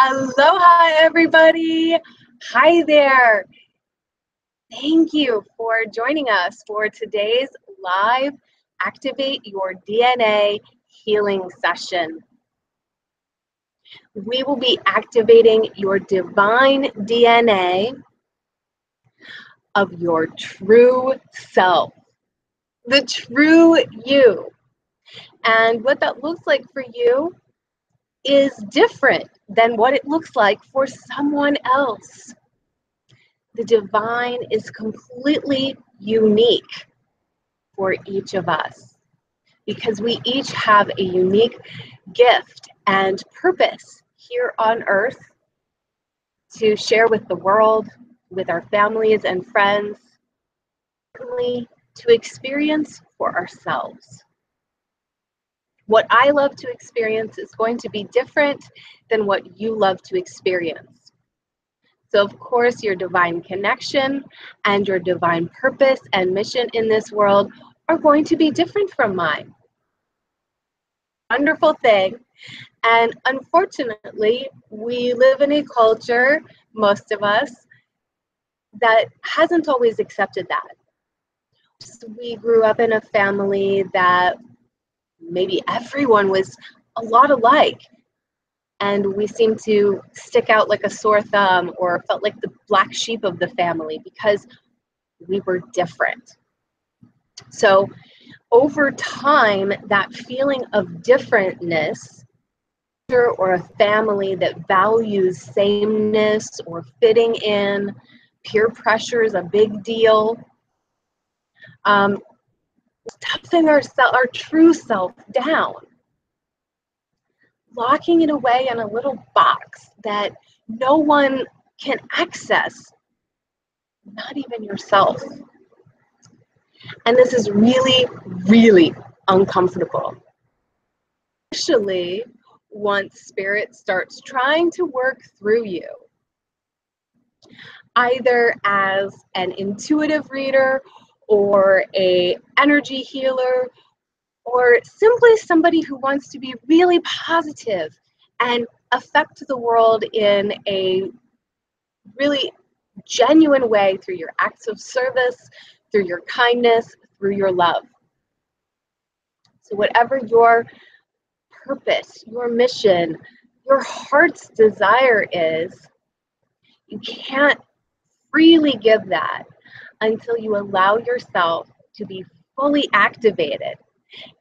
Aloha, everybody. Hi there. Thank you for joining us for today's live Activate Your DNA healing session. We will be activating your divine DNA of your true self, the true you. And what that looks like for you is different than what it looks like for someone else. The divine is completely unique for each of us because we each have a unique gift and purpose here on earth to share with the world, with our families and friends, certainly to experience for ourselves. What I love to experience is going to be different than what you love to experience. So of course, your divine connection and your divine purpose and mission in this world are going to be different from mine. Wonderful thing. And unfortunately, we live in a culture, most of us, that hasn't always accepted that. So we grew up in a family that maybe everyone was a lot alike. And we seemed to stick out like a sore thumb or felt like the black sheep of the family because we were different. So over time, that feeling of differentness, or a family that values sameness or fitting in, peer pressure is a big deal. Stuffing our true self down, locking it away in a little box that no one can access, not even yourself. And this is really, really uncomfortable, especially once spirit starts trying to work through you, either as an intuitive reader or an energy healer, or simply somebody who wants to be really positive and affect the world in a really genuine way through your acts of service, through your kindness, through your love. So whatever your purpose, your mission, your heart's desire is, you can't freely give that until you allow yourself to be fully activated.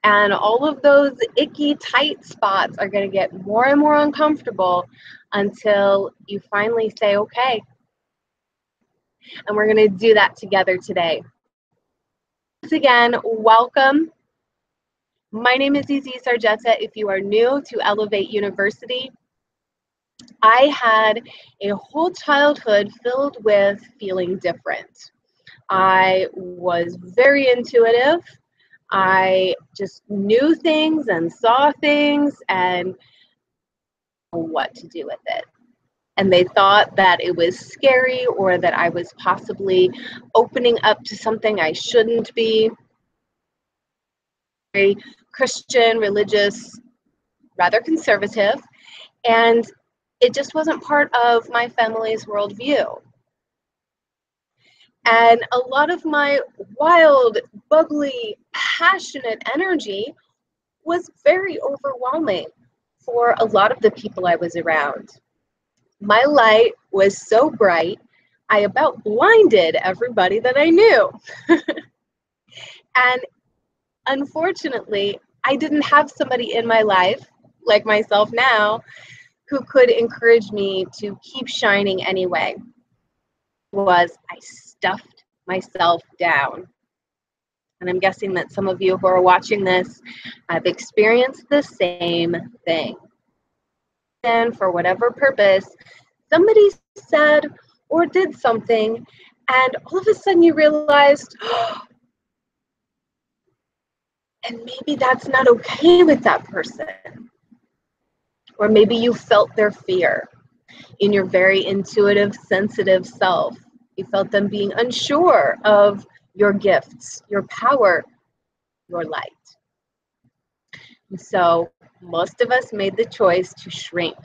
And all of those icky, tight spots are going to get more and more uncomfortable until you finally say, okay. And we're going to do that together today. Once again, welcome. My name is Isis Arjeta. If you are new to Elevate University, I had a whole childhood filled with feeling different. I was very intuitive. I just knew things and saw things and knew what to do with it. And they thought that it was scary or that I was possibly opening up to something I shouldn't be. Very Christian, religious, rather conservative, and it just wasn't part of my family's worldview. And a lot of my wild, bubbly, passionate energy was very overwhelming for a lot of the people I was around. My light was so bright, I about blinded everybody that I knew. And unfortunately, I didn't have somebody in my life, like myself now, who could encourage me to keep shining anyway. I stuffed myself down. And I'm guessing that some of you who are watching this have experienced the same thing. And for whatever purpose, somebody said or did something, and all of a sudden you realized, oh, and maybe that's not okay with that person. Or maybe you felt their fear in your very intuitive, sensitive self. You felt them being unsure of your gifts, your power, your light. And so most of us made the choice to shrink,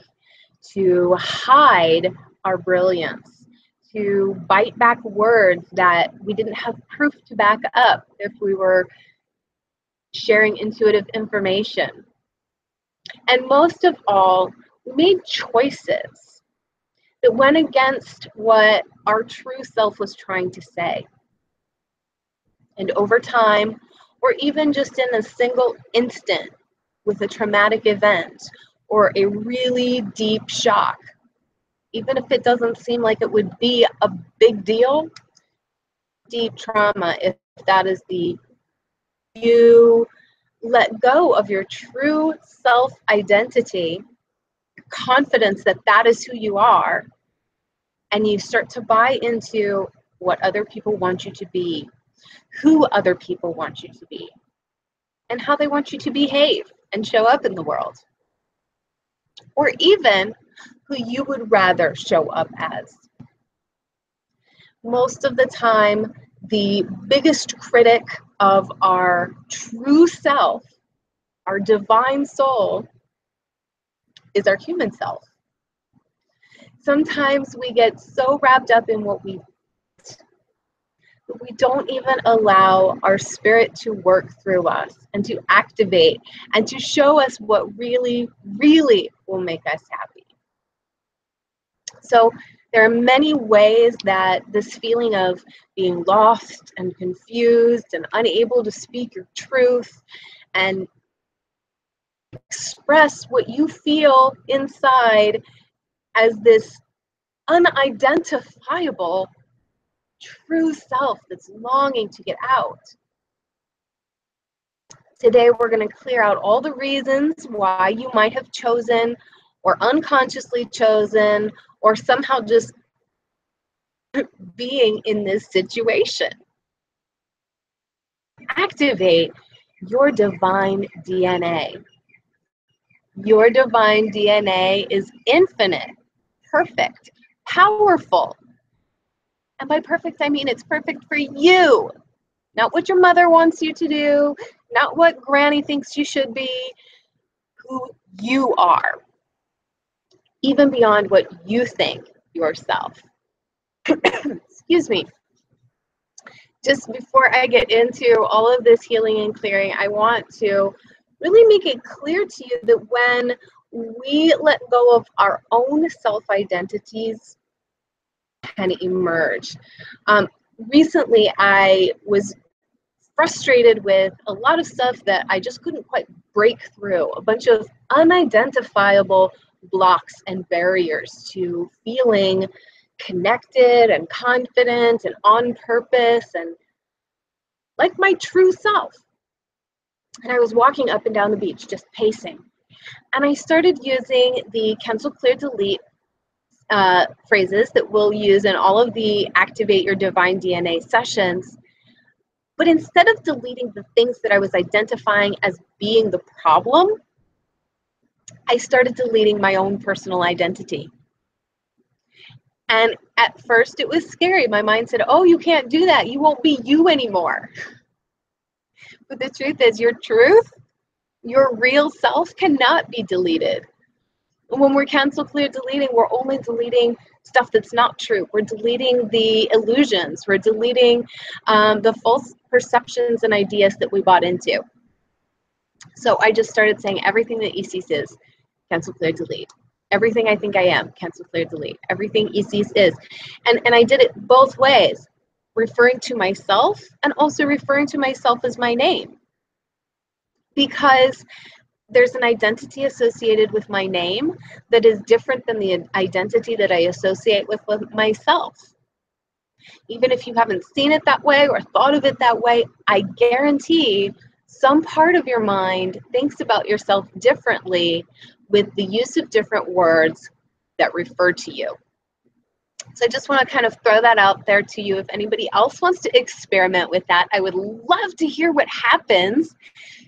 to hide our brilliance, to bite back words that we didn't have proof to back up if we were sharing intuitive information. And most of all, we made choices that went against what our true self was trying to say. And over time, or even just in a single instant with a traumatic event or a really deep shock, even if it doesn't seem like it would be a big deal, deep trauma, if that is you let go of your true self-identity, confidence that that is who you are, and you start to buy into what other people want you to be, who other people want you to be, and how they want you to behave and show up in the world, or even who you would rather show up as. Most of the time, the biggest critic of our true self, our divine soul, is our human self. Sometimes we get so wrapped up in what we don't even allow our spirit to work through us and to activate and to show us what really, really will make us happy. So there are many ways that this feeling of being lost and confused and unable to speak your truth and express what you feel inside as this unidentifiable true self that's longing to get out. Today, we're going to clear out all the reasons why you might have chosen or unconsciously chosen or somehow just being in this situation. Activate your divine DNA. Your divine DNA is infinite, perfect, powerful. And by perfect, I mean it's perfect for you. Not what your mother wants you to do, not what granny thinks you should be, who you are. Even beyond what you think yourself. Excuse me. Just before I get into all of this healing and clearing, I want to really make it clear to you that when we let go of our own self-identities can emerge. Recently, I was frustrated with a lot of stuff that I just couldn't quite break through, a bunch of unidentifiable blocks and barriers to feeling connected and confident and on purpose and like my true self. And I was walking up and down the beach, just pacing. And I started using the cancel, clear, delete phrases that we'll use in all of the Activate Your Divine DNA sessions. But instead of deleting the things that I was identifying as being the problem, I started deleting my own personal identity. And at first it was scary. My mind said, oh, you can't do that. You won't be you anymore. But the truth is, your truth, your real self cannot be deleted. When we're cancel, clear, deleting, we're only deleting stuff that's not true. We're deleting the illusions. We're deleting the false perceptions and ideas that we bought into. So I just started saying everything that Isis is, cancel, clear, delete. Everything I think I am, cancel, clear, delete. Everything Isis is. And I did it both ways, referring to myself and also referring to myself as my name. Because there's an identity associated with my name that is different than the identity that I associate with myself. Even if you haven't seen it that way or thought of it that way, I guarantee some part of your mind thinks about yourself differently with the use of different words that refer to you. So I just want to kind of throw that out there to you. If anybody else wants to experiment with that, I would love to hear what happens,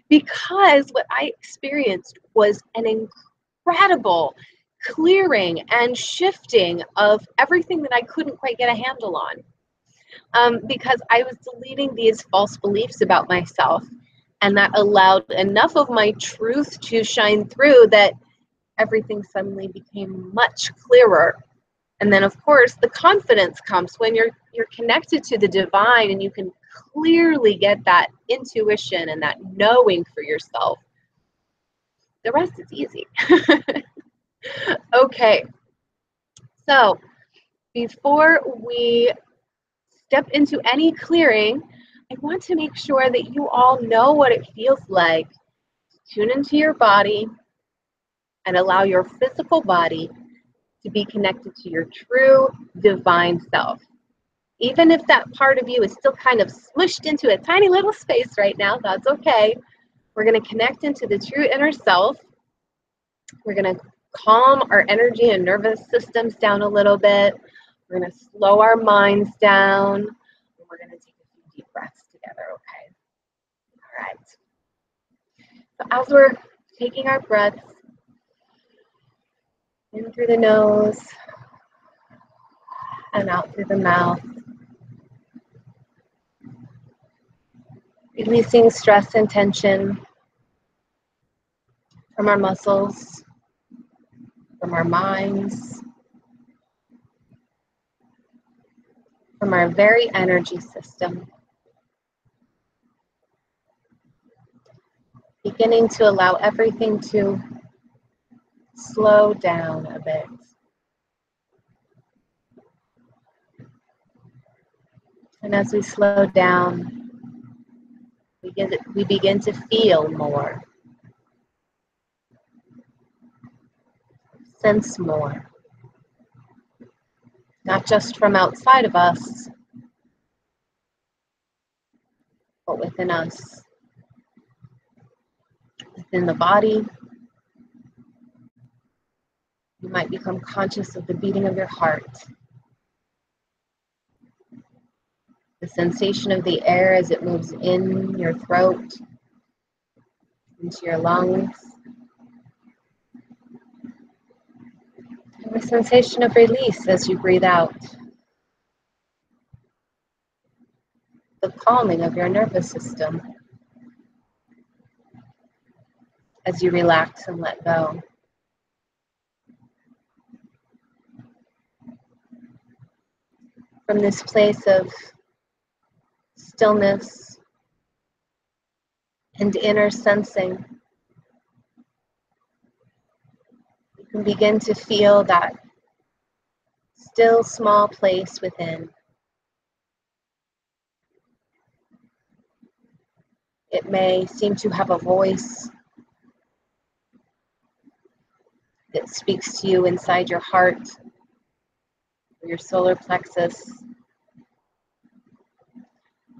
because what I experienced was an incredible clearing and shifting of everything that I couldn't quite get a handle on. Because I was deleting these false beliefs about myself, and that allowed enough of my truth to shine through that everything suddenly became much clearer. And then, of course, the confidence comes when you're connected to the divine and you can clearly get that intuition and that knowing for yourself. The rest is easy. Okay, so before we step into any clearing, I want to make sure that you all know what it feels like to tune into your body and allow your physical body to be connected to your true divine self. Even if that part of you is still kind of smushed into a tiny little space right now, that's okay. We're going to connect into the true inner self. We're going to calm our energy and nervous systems down a little bit. We're going to slow our minds down. And we're going to take a few deep breaths together, okay? All right. So as we're taking our breaths in through the nose and out through the mouth, releasing stress and tension from our muscles, from our minds, from our very energy system. Beginning to allow everything to slow down a bit. And as we slow down, we begin to feel more, sense more, not just from outside of us, but within us, within the body. You might become conscious of the beating of your heart, the sensation of the air as it moves in your throat, into your lungs, and the sensation of release as you breathe out, the calming of your nervous system as you relax and let go. From this place of stillness and inner sensing, you can begin to feel that still small place within. It may seem to have a voice that speaks to you inside your heart, or your solar plexus,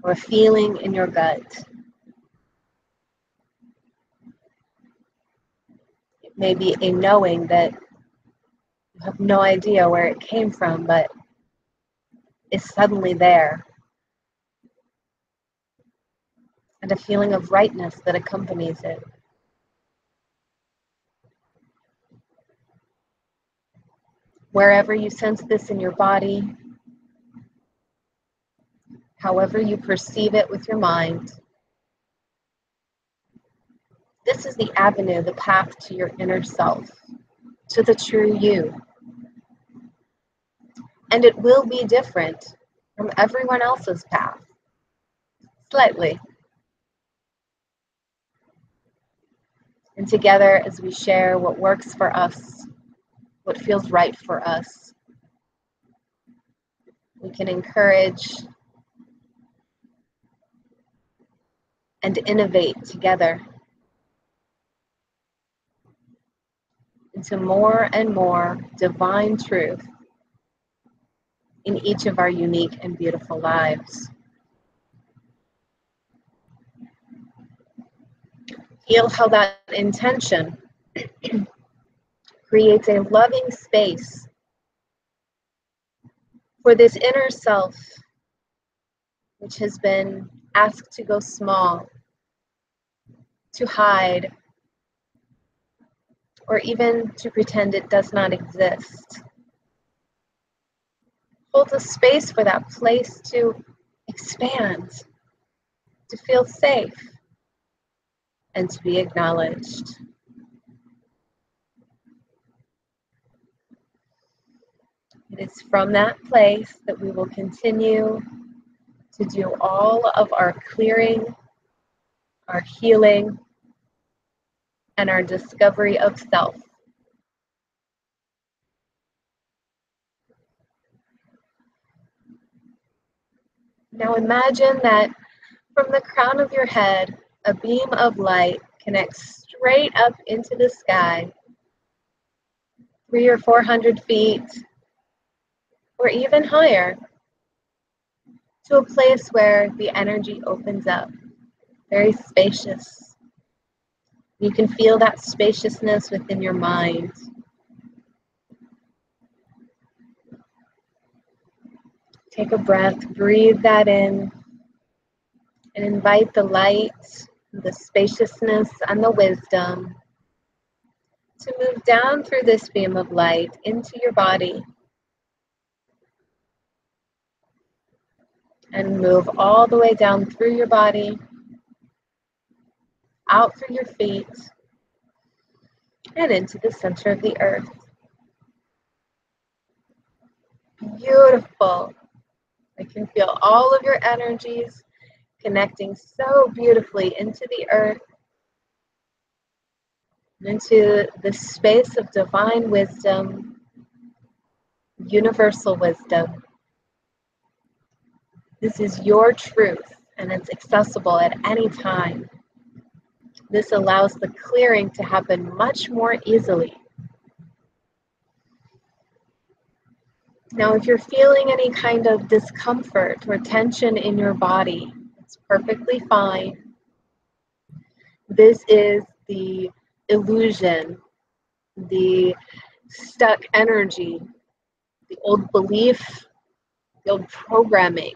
or a feeling in your gut. It may be a knowing that you have no idea where it came from, but is suddenly there, and a feeling of rightness that accompanies it. Wherever you sense this in your body, however you perceive it with your mind, this is the avenue, the path to your inner self, to the true you. And it will be different from everyone else's path, slightly. And together, as we share what works for us, what feels right for us, we can encourage and innovate together into more and more divine truth in each of our unique and beautiful lives. Feel how that intention creates a loving space for this inner self, which has been asked to go small, to hide, or even to pretend it does not exist. Hold a space for that place to expand, to feel safe, and to be acknowledged. It is from that place that we will continue to do all of our clearing, our healing, and our discovery of self. Now imagine that from the crown of your head, a beam of light connects straight up into the sky, 300 or 400 feet, or even higher, to a place where the energy opens up, very spacious. You can feel that spaciousness within your mind. Take a breath, breathe that in, and invite the light, the spaciousness, and the wisdom to move down through this beam of light into your body and move all the way down through your body, out through your feet, and into the center of the earth. Beautiful. I can feel all of your energies connecting so beautifully into the earth, into the space of divine wisdom, universal wisdom. This is your truth, and it's accessible at any time. This allows the clearing to happen much more easily. Now, if you're feeling any kind of discomfort or tension in your body, it's perfectly fine. This is the illusion, the stuck energy, the old belief, the old programming,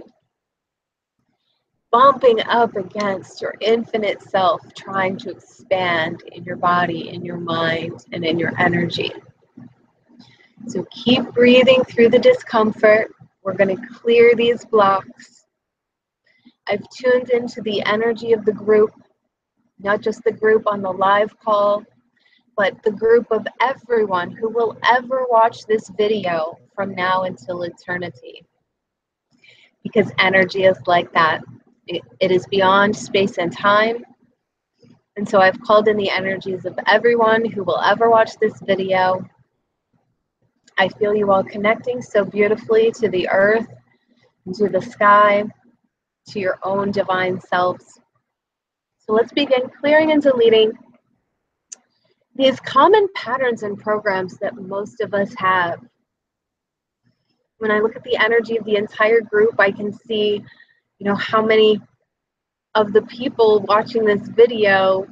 bumping up against your infinite self, trying to expand in your body, in your mind, and in your energy. So keep breathing through the discomfort. We're going to clear these blocks. I've tuned into the energy of the group, not just the group on the live call, but the group of everyone who will ever watch this video from now until eternity. Because energy is like that. It is beyond space and time. And so I've called in the energies of everyone who will ever watch this video. I feel you all connecting so beautifully to the earth, to the sky, to your own divine selves. So let's begin clearing and deleting these common patterns and programs that most of us have. When I look at the energy of the entire group, I can see, how many of the people watching this video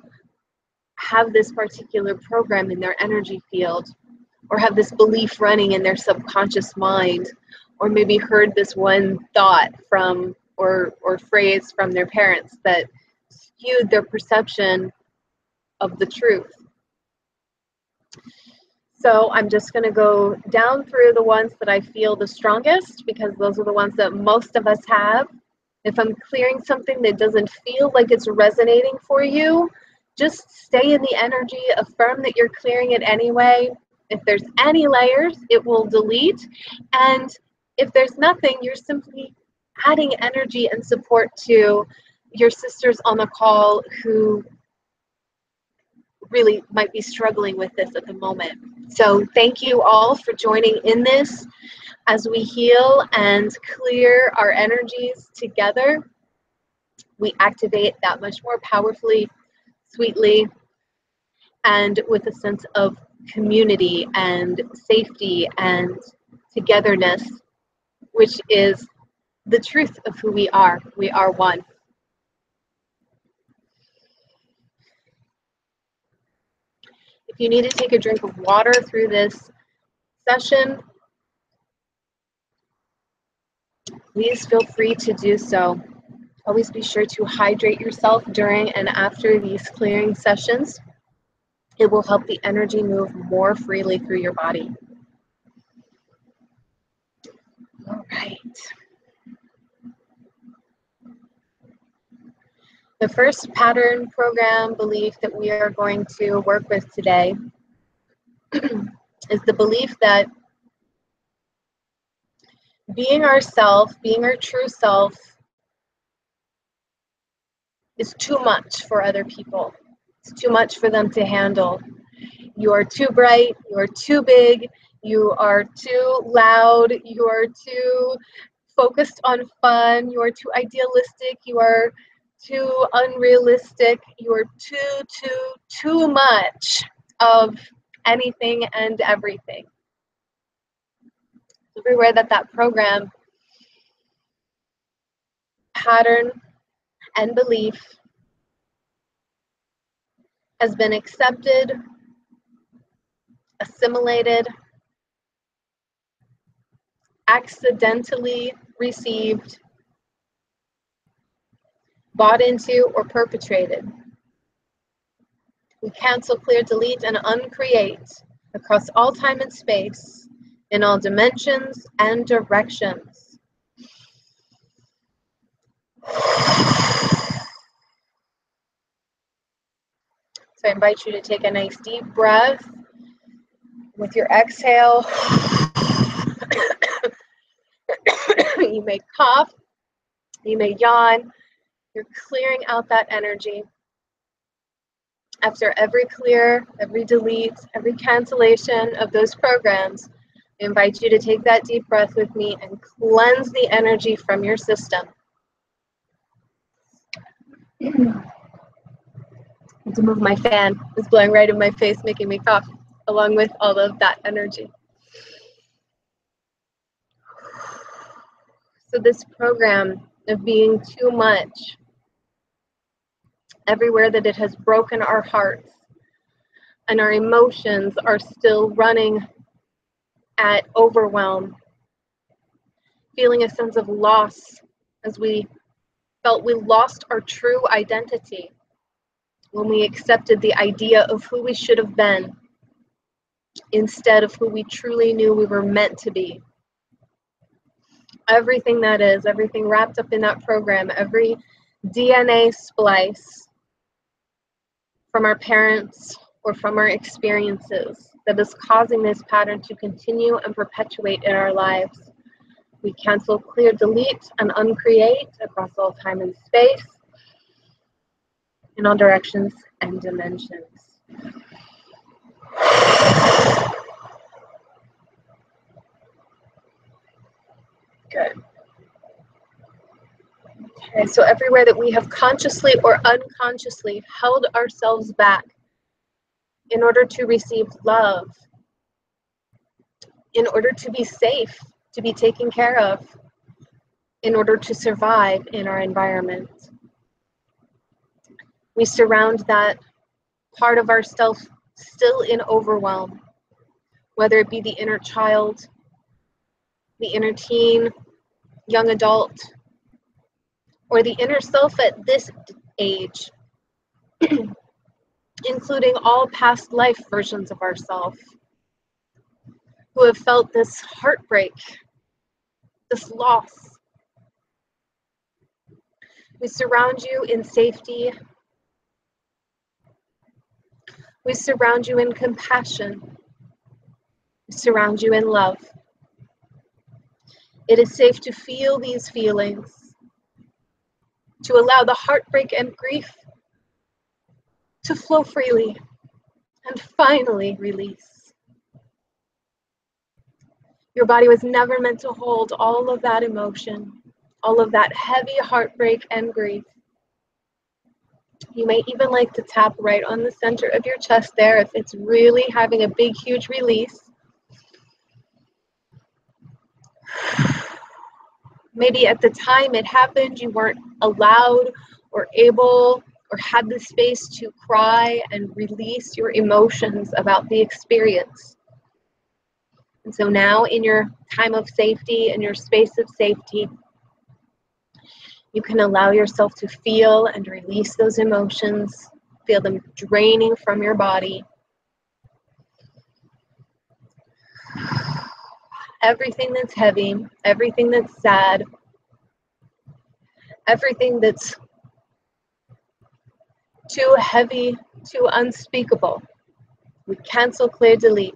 have this particular program in their energy field, or have this belief running in their subconscious mind, or maybe heard this one thought from or phrase from their parents that skewed their perception of the truth. So I'm just going to go down through the ones that I feel the strongest, because those are the ones that most of us have. If I'm clearing something that doesn't feel like it's resonating for you, just stay in the energy, affirm that you're clearing it anyway. If there's any layers, it will delete. And if there's nothing, you're simply adding energy and support to your sisters on the call who really might be struggling with this at the moment. So thank you all for joining in this as we heal and clear our energies together. We activate that much more powerfully, sweetly, and with a sense of community and safety and togetherness, which is the truth of who we are. We are one. If you need to take a drink of water through this session, please feel free to do so. Always be sure to hydrate yourself during and after these clearing sessions. It will help the energy move more freely through your body. All right. The first pattern, program, belief that we are going to work with today is the belief that being ourself, being our true self, is too much for other people. It's too much for them to handle. You are too bright, you are too big, you are too loud, you are too focused on fun, you are too idealistic, you are too unrealistic, you are too much of anything and everything. Everywhere that program, pattern, and belief has been accepted, assimilated, accidentally received, bought into, or perpetrated, we cancel, clear, delete, and uncreate across all time and space, in all dimensions and directions. So I invite you to take a nice deep breath with your exhale. You may cough, you may yawn. You're clearing out that energy. After every clear, every delete, every cancellation of those programs, I invite you to take that deep breath with me and cleanse the energy from your system. I have to move my fan. It's blowing right in my face, making me cough, along with all of that energy. So this program of being too much, everywhere that it has broken our hearts, and our emotions are still running at overwhelm, feeling a sense of loss as we felt we lost our true identity when we accepted the idea of who we should have been instead of who we truly knew we were meant to be. Everything that is, everything wrapped up in that program, every DNA splice from our parents or from our experiences that is causing this pattern to continue and perpetuate in our lives. We cancel, clear, delete, and uncreate across all time and space, in all directions and dimensions. Good. Okay, so everywhere that we have consciously or unconsciously held ourselves back in order to receive love, in order to be safe, to be taken care of, in order to survive in our environment, we surround that part of ourself still in overwhelm, whether it be the inner child, the inner teen, young adult, or the inner self at this age, including all past life versions of ourselves who have felt this heartbreak, this loss. We surround you in safety. We surround you in compassion. We surround you in love. It is safe to feel these feelings, to allow the heartbreak and grief to flow freely and finally release. Your body was never meant to hold all of that emotion, all of that heavy heartbreak and grief. You may even like to tap right on the center of your chest there if it's really having a big, huge release. Maybe at the time it happened, you weren't allowed or able or had the space to cry and release your emotions about the experience. And so now in your time of safety, in your space of safety, you can allow yourself to feel and release those emotions, feel them draining from your body. Everything that's heavy, everything that's sad, everything that's too heavy, too unspeakable, we cancel, clear, delete,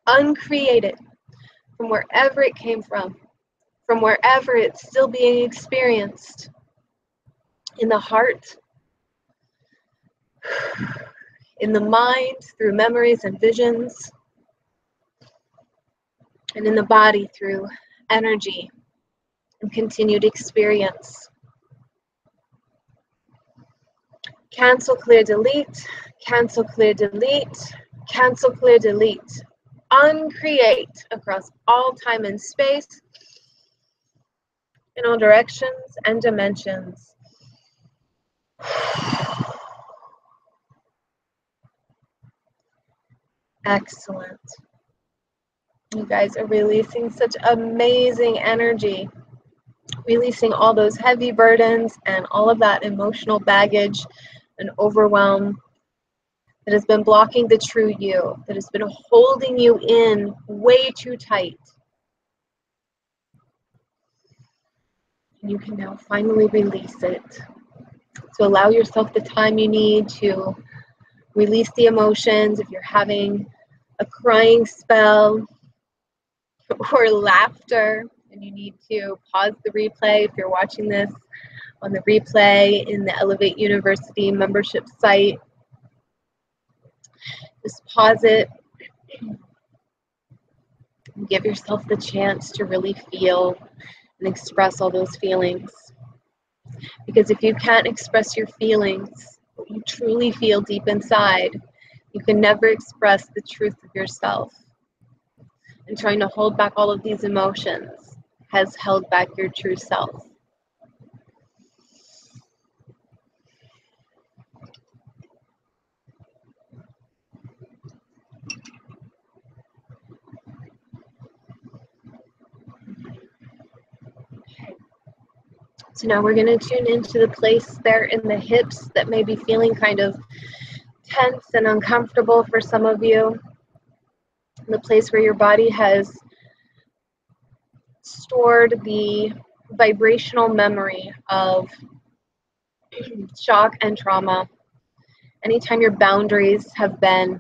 uncreate it from wherever it came from, from wherever it's still being experienced, in the heart, in the mind through memories and visions, and in the body through energy and continued experience. Cancel, clear, delete, cancel, clear, delete, cancel, clear, delete. Uncreate across all time and space, in all directions and dimensions. Excellent. You guys are releasing such amazing energy, releasing all those heavy burdens and all of that emotional baggage and overwhelm that has been blocking the true you, that has been holding you in way too tight. And you can now finally release it. So allow yourself the time you need to release the emotions. If you're having a crying spell or laughter and you need to pause the replay, if you're watching this on the replay in the Elevate University membership site, just pause it and give yourself the chance to really feel and express all those feelings. Because if you can't express your feelings, what you truly feel deep inside, you can never express the truth of yourself. And trying to hold back all of these emotions has held back your true self. So now we're going to tune into the place there in the hips that may be feeling kind of tense and uncomfortable for some of you. The place where your body has stored the vibrational memory of shock and trauma. Anytime your boundaries have been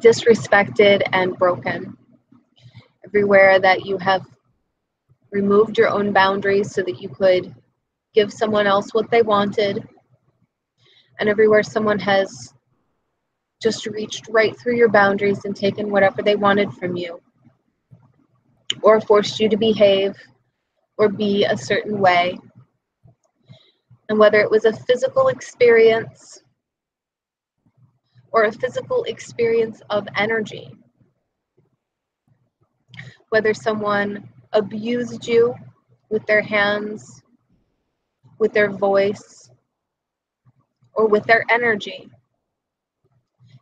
disrespected and broken. Everywhere that you have removed your own boundaries so that you could give someone else what they wanted, and everywhere someone has just reached right through your boundaries and taken whatever they wanted from you, or forced you to behave or be a certain way. And whether it was a physical experience or a physical experience of energy, whether someone abused you with their hands, with their voice, or with their energy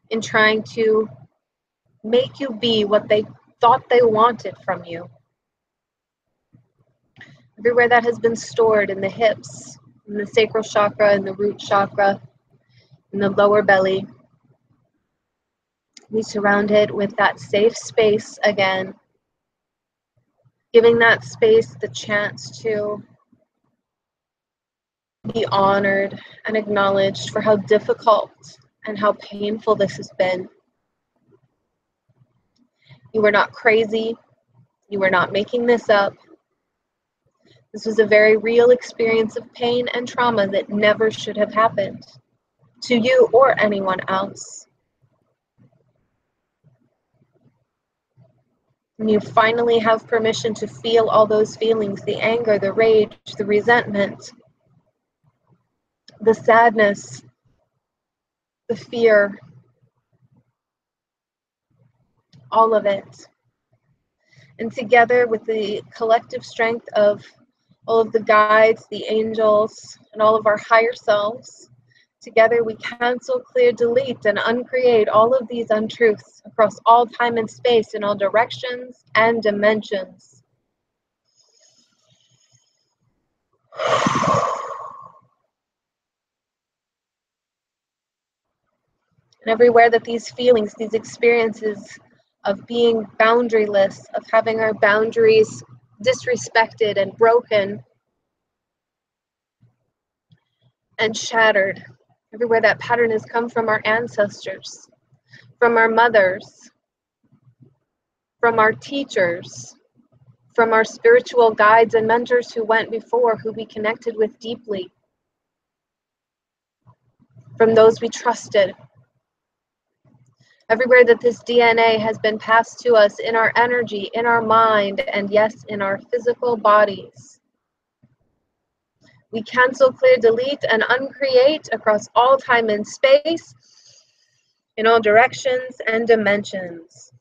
in trying to make you be what they thought they wanted from you. Everywhere that has been stored in the hips, in the sacral chakra, in the root chakra, in the lower belly, we surround it with that safe space again, giving that space the chance to be honored and acknowledged for how difficult and how painful this has been. You were not crazy. You were not making this up. This was a very real experience of pain and trauma that never should have happened to you or anyone else. And you finally have permission to feel all those feelings, the anger, the rage, the resentment, the sadness, the fear, all of it. And together with the collective strength of all of the guides, the angels, and all of our higher selves, together we cancel, clear, delete, and uncreate all of these untruths across all time and space in all directions and dimensions. And everywhere that these feelings, these experiences of being boundaryless, of having our boundaries disrespected and broken and shattered, everywhere that pattern has come from our ancestors, from our mothers, from our teachers, from our spiritual guides and mentors who went before, who we connected with deeply, from those we trusted. Everywhere that this DNA has been passed to us in our energy, in our mind, and yes, in our physical bodies. We cancel, clear, delete, and uncreate across all time and space, in all directions and dimensions.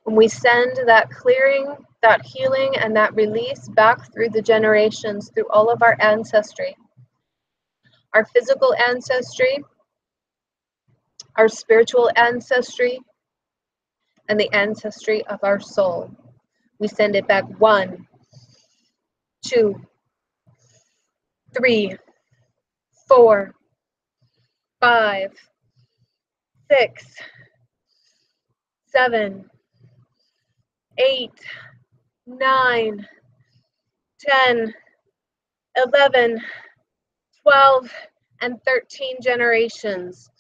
And we send that clearing, that healing, and that release back through the generations, through all of our ancestry. Our physical ancestry, our spiritual ancestry, and the ancestry of our soul. We send it back 1, 2, 3, 4, 5, 6, 7, 8, 9, 10, 11, 12, and 13 generations.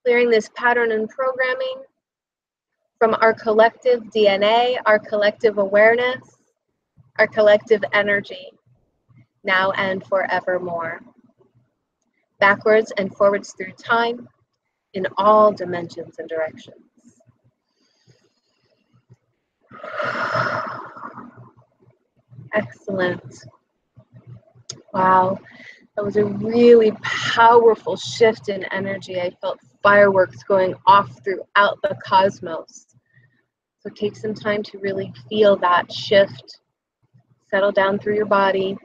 Clearing this pattern and programming from our collective DNA, our collective awareness, our collective energy, now and forevermore. Backwards and forwards through time, in all dimensions and directions. Excellent. Wow, that was a really powerful shift in energy. I felt fireworks going off throughout the cosmos. So take some time to really feel that shift. Settle down through your body,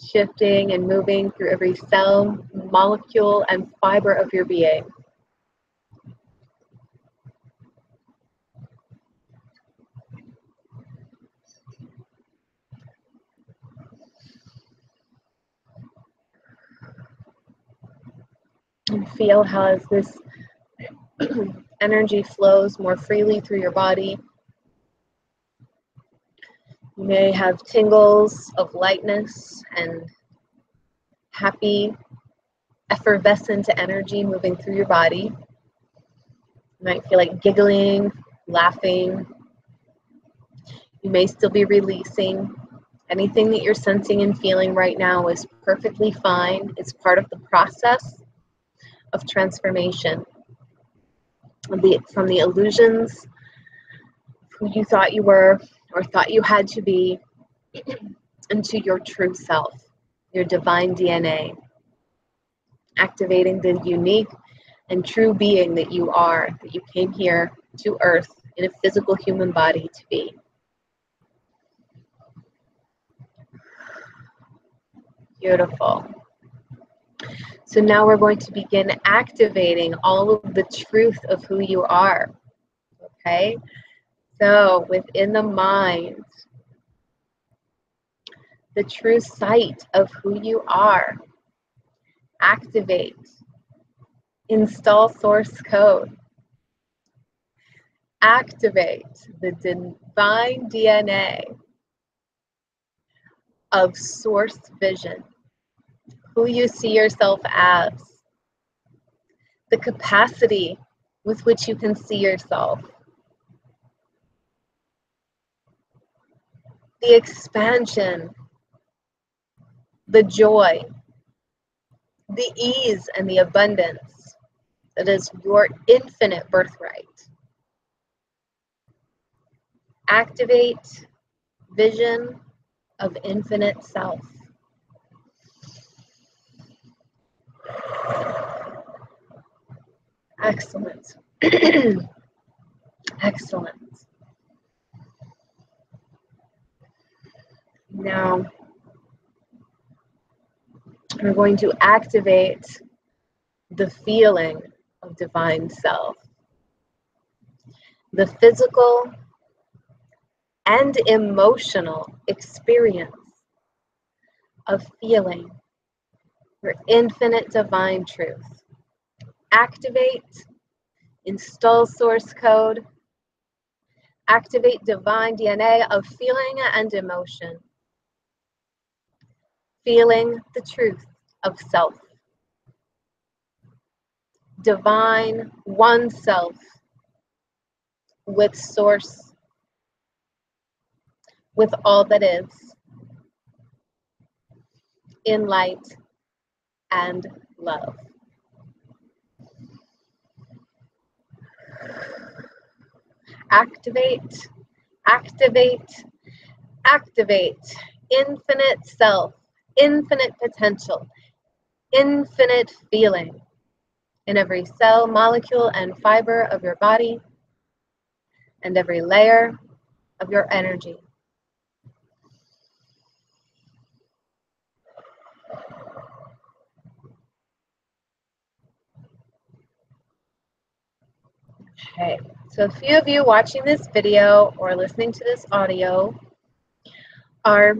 shifting and moving through every cell, molecule, and fiber of your being. And feel how as this energy flows more freely through your body. You may have tingles of lightness and happy, effervescent energy moving through your body. You might feel like giggling, laughing. You may still be releasing. Anything that you're sensing and feeling right now is perfectly fine. It's part of the process of transformation. From the illusions of who you thought you were or thought you had to be, into your true self, your divine DNA, activating the unique and true being that you are, that you came here to Earth in a physical human body to be. Beautiful. So now we're going to begin activating all of the truth of who you are. Okay? So within the mind, the true sight of who you are. Activate. Install source code. Activate the divine DNA of source vision. Who you see yourself as. The capacity with which you can see yourself. The expansion. The joy. The ease and the abundance that is your infinite birthright. Activate vision of infinite self. Excellent. Excellent. Now, we're going to activate the feeling of divine self. The physical and emotional experience of feeling your infinite divine truth. Activate, install source code, activate divine DNA of feeling and emotion. feeling the truth of self, divine oneself with source, with all that is, in light and love. Activate, activate, activate infinite self, infinite potential, infinite feeling in every cell, molecule, and fiber of your body, and every layer of your energy. Okay, so a few of you watching this video or listening to this audio are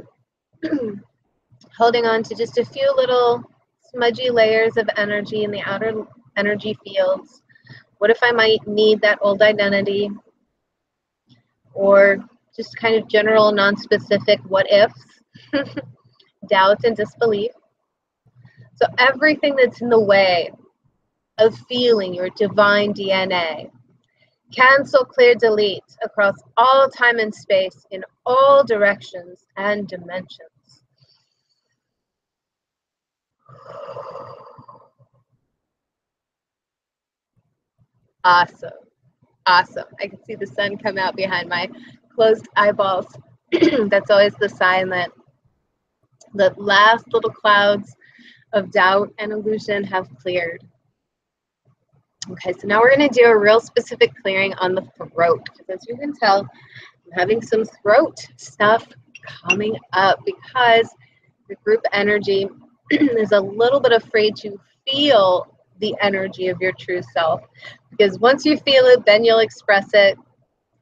holding on to just a few little smudgy layers of energy in the outer energy fields. What if I might need that old identity? Or just kind of general, non-specific what ifs, doubt and disbelief. So everything that's in the way of feeling your divine DNA, cancel, clear, delete across all time and space in all directions and dimensions. Awesome. Awesome. I can see the sun come out behind my closed eyeballs. That's always the sign that the last little clouds of doubt and illusion have cleared. Okay, so now we're going to do a real specific clearing on the throat, because as you can tell, I'm having some throat stuff coming up because the group energy is a little bit afraid to feel the energy of your true self, because once you feel it, then you'll express it.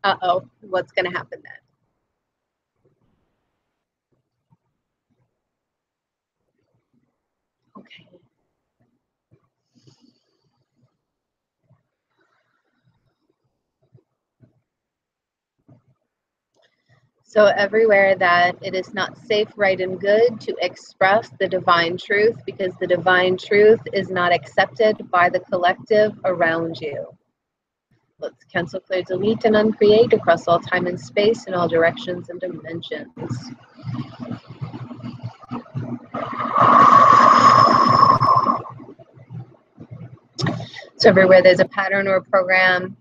Uh-oh, what's going to happen then? Okay. So everywhere that it is not safe, right, and good to express the divine truth, because the divine truth is not accepted by the collective around you. Let's cancel, clear, delete, and uncreate across all time and space in all directions and dimensions. So everywhere there's a pattern or a program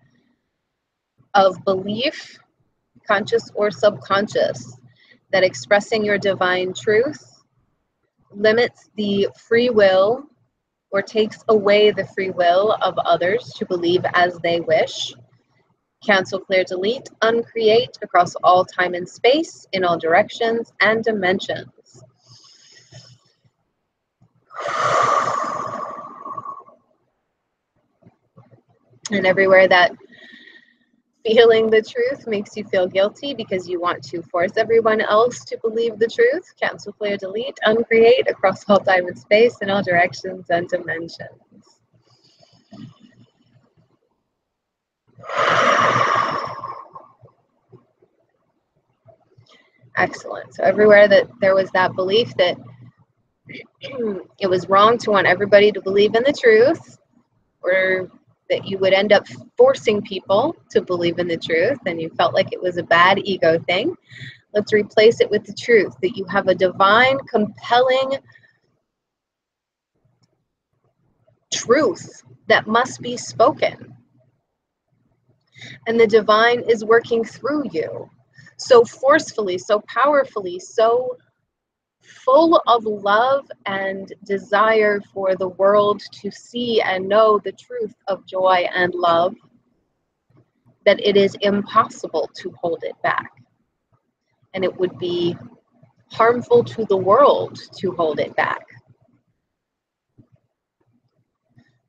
of belief, conscious or subconscious, that expressing your divine truth limits the free will or takes away the free will of others to believe as they wish. Cancel, clear, delete, uncreate across all time and space in all directions and dimensions. And everywhere that feeling the truth makes you feel guilty because you want to force everyone else to believe the truth, cancel, clear, delete, uncreate across all time and space in all directions and dimensions. Excellent. So everywhere that there was that belief that it was wrong to want everybody to believe in the truth, or that you would end up forcing people to believe in the truth and you felt like it was a bad ego thing, let's replace it with the truth that you have a divine, compelling truth that must be spoken. And the divine is working through you so forcefully, so powerfully, so full of love and desire for the world to see and know the truth of joy and love, that it is impossible to hold it back. And it would be harmful to the world to hold it back.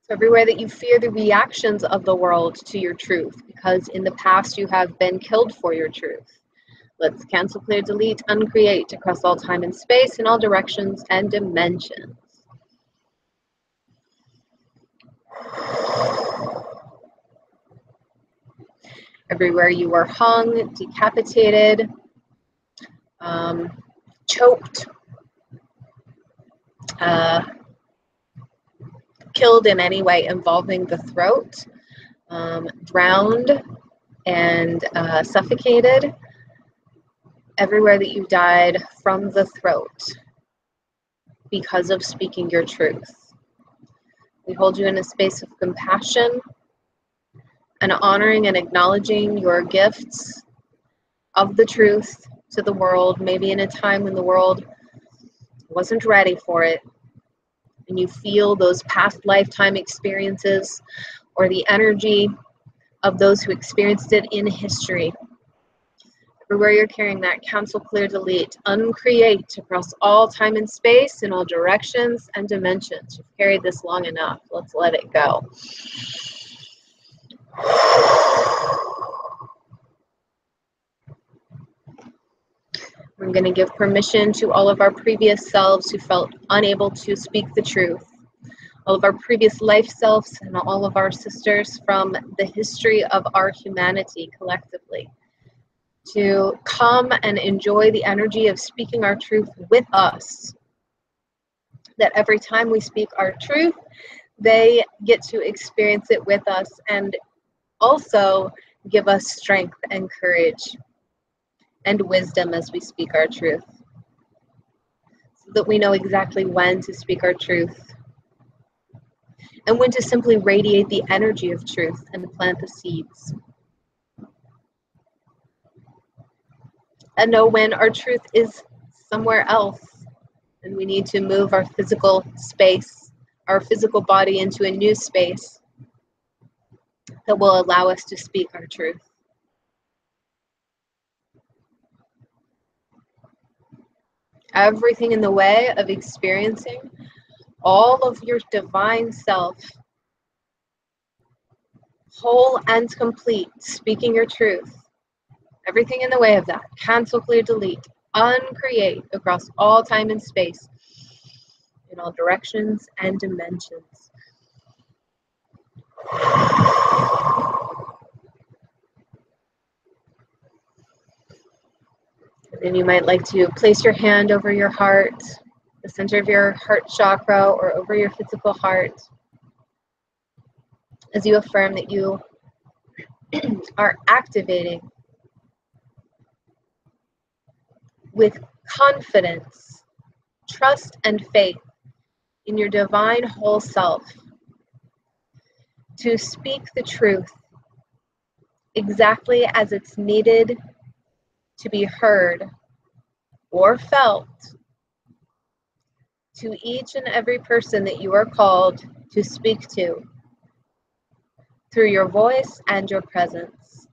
So everywhere that you fear the reactions of the world to your truth, because in the past you have been killed for your truth, let's cancel, clear, delete, uncreate across all time and space in all directions and dimensions. Everywhere you were hung, decapitated, choked, killed in any way involving the throat, drowned and suffocated, everywhere that you died from the throat because of speaking your truth. We hold you in a space of compassion and honoring and acknowledging your gifts of the truth to the world, maybe in a time when the world wasn't ready for it, and you feel those past lifetime experiences or the energy of those who experienced it in history. Everywhere you're carrying that, cancel, clear, delete, uncreate across all time and space in all directions and dimensions. You've carried this long enough. Let's let it go. I'm going to give permission to all of our previous selves who felt unable to speak the truth, all of our previous life selves and all of our sisters from the history of our humanity collectively, to come and enjoy the energy of speaking our truth with us. That every time we speak our truth, they get to experience it with us and also give us strength and courage and wisdom as we speak our truth, so that we know exactly when to speak our truth and when to simply radiate the energy of truth and plant the seeds. And know when our truth is somewhere else and we need to move our physical space, our physical body into a new space that will allow us to speak our truth. Everything in the way of experiencing all of your divine self, whole and complete, speaking your truth. Everything in the way of that, cancel, clear, delete, uncreate across all time and space, in all directions and dimensions. And then you might like to place your hand over your heart, the center of your heart chakra, or over your physical heart, as you affirm that you are activating with confidence, trust, and faith in your divine whole self to speak the truth exactly as it's needed to be heard or felt to each and every person that you are called to speak to through your voice and your presence.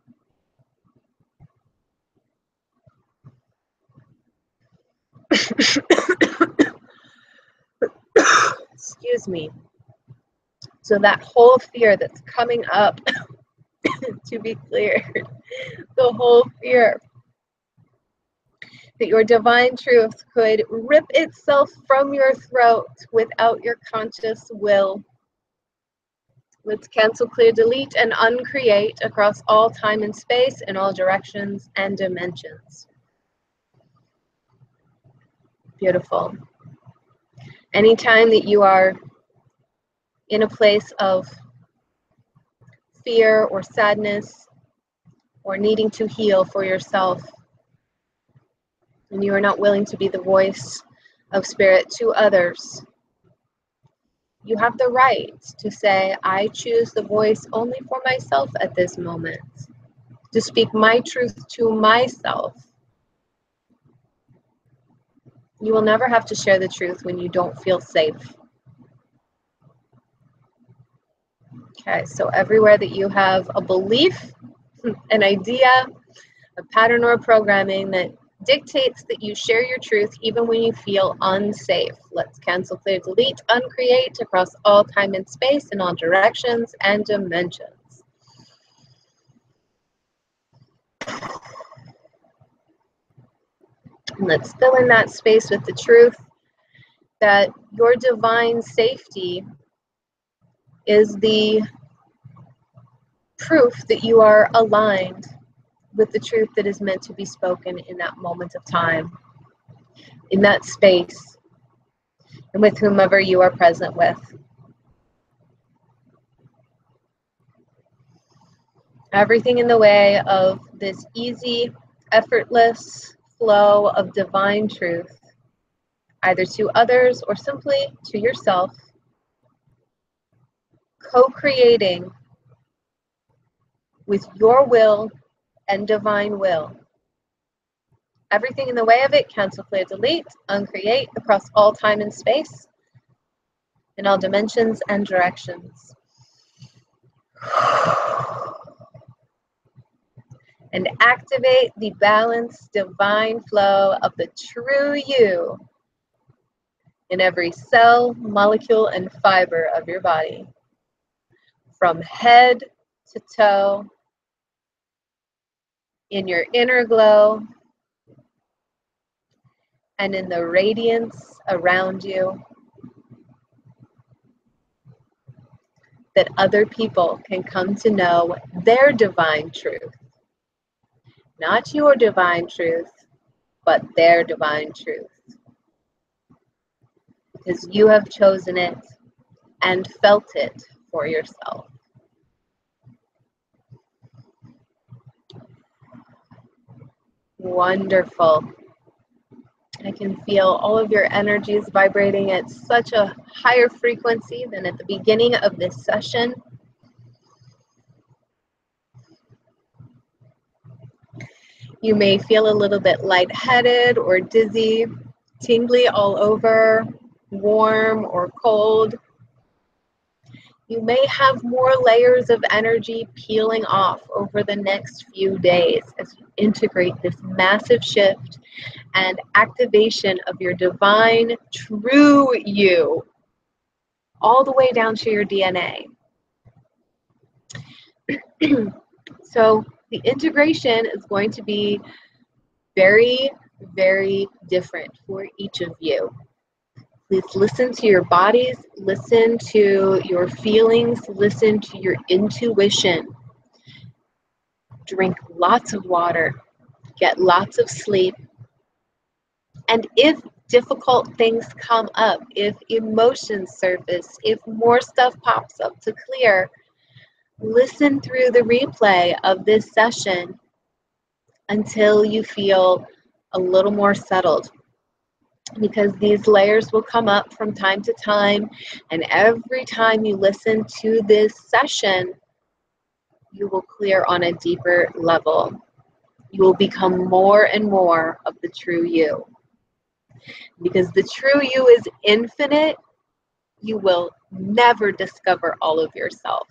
Excuse me. So that whole fear that's coming up to be cleared, the whole fear that your divine truth could rip itself from your throat without your conscious will. Let's cancel, clear, delete, and uncreate across all time and space in all directions and dimensions. Beautiful. Anytime that you are in a place of fear or sadness or needing to heal for yourself, and you are not willing to be the voice of spirit to others, you have the right to say, I choose the voice only for myself at this moment, to speak my truth to myself. You will never have to share the truth when you don't feel safe. Okay, so everywhere that you have a belief, an idea, a pattern or a programming that dictates that you share your truth even when you feel unsafe. Let's cancel, clear, delete, uncreate across all time and space in all directions and dimensions. And let's fill in that space with the truth that your divine safety is the proof that you are aligned with the truth that is meant to be spoken in that moment of time, in that space. and with whomever you are present with. Everything in the way of this easy, effortless flow of divine truth, either to others or simply to yourself, co-creating with your will and divine will. Everything in the way of it, cancel, clear, delete, uncreate across all time and space, in all dimensions and directions. And activate the balanced divine flow of the true you in every cell, molecule, and fiber of your body, from head to toe, in your inner glow, and in the radiance around you, that other people can come to know their divine truth. Not your divine truth, but their divine truth. Because you have chosen it and felt it for yourself. Wonderful. I can feel all of your energies vibrating at such a higher frequency than at the beginning of this session. You may feel a little bit lightheaded or dizzy, tingly all over, warm or cold. You may have more layers of energy peeling off over the next few days as you integrate this massive shift and activation of your divine, true you, all the way down to your DNA. So the integration is going to be very, very different for each of you. Please listen to your bodies, listen to your feelings, listen to your intuition. Drink lots of water, get lots of sleep. And if difficult things come up, if emotions surface, if more stuff pops up to clear, listen through the replay of this session until you feel a little more settled. Because these layers will come up from time to time, and every time you listen to this session, you will clear on a deeper level. You will become more and more of the true you. Because the true you is infinite, you will never discover all of yourself.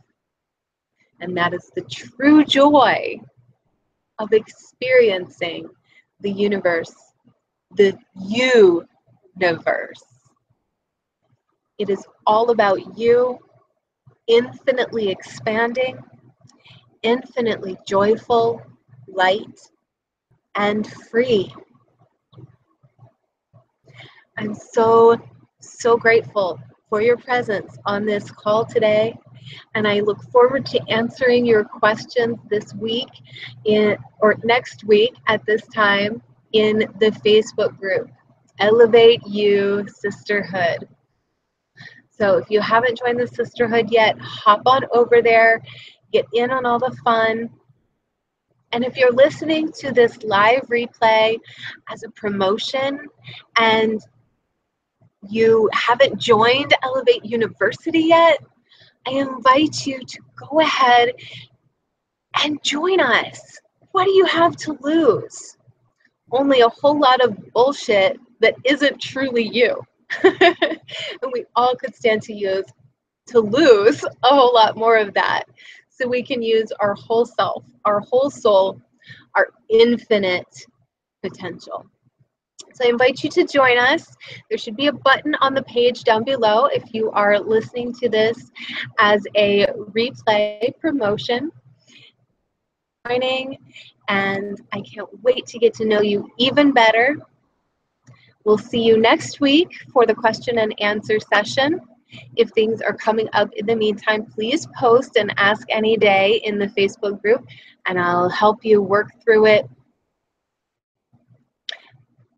And that is the true joy of experiencing the universe, the universe. It is all about you, infinitely expanding, infinitely joyful, light, and free. I'm so grateful for your presence on this call today, and I look forward to answering your questions this week or next week at this time in the Facebook group, Elevate You Sisterhood. So if you haven't joined the Sisterhood yet, hop on over there, get in on all the fun. And if you're listening to this live replay as a promotion and you haven't joined Elevate University yet, I invite you to go ahead and join us. What do you have to lose? Only a whole lot of bullshit that isn't truly you. And we all could stand to lose a whole lot more of that, so we can use our whole self, our whole soul, our infinite potential. So I invite you to join us. There should be a button on the page down below if you are listening to this as a replay promotion. Joining, and I can't wait to get to know you even better. We'll see you next week for the question and answer session. If things are coming up in the meantime, please post and ask any day in the Facebook group, and I'll help you work through it.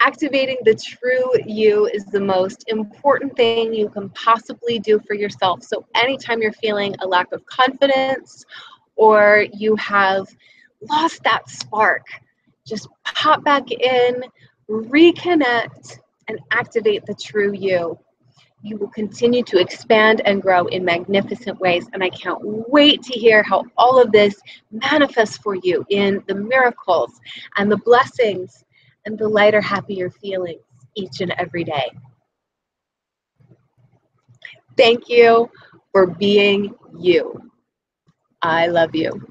Activating the true you is the most important thing you can possibly do for yourself. So anytime you're feeling a lack of confidence or you have lost that spark, just pop back in, reconnect, and activate the true you. You will continue to expand and grow in magnificent ways. And I can't wait to hear how all of this manifests for you in the miracles and the blessings and the lighter, happier feelings each and every day. Thank you for being you. I love you.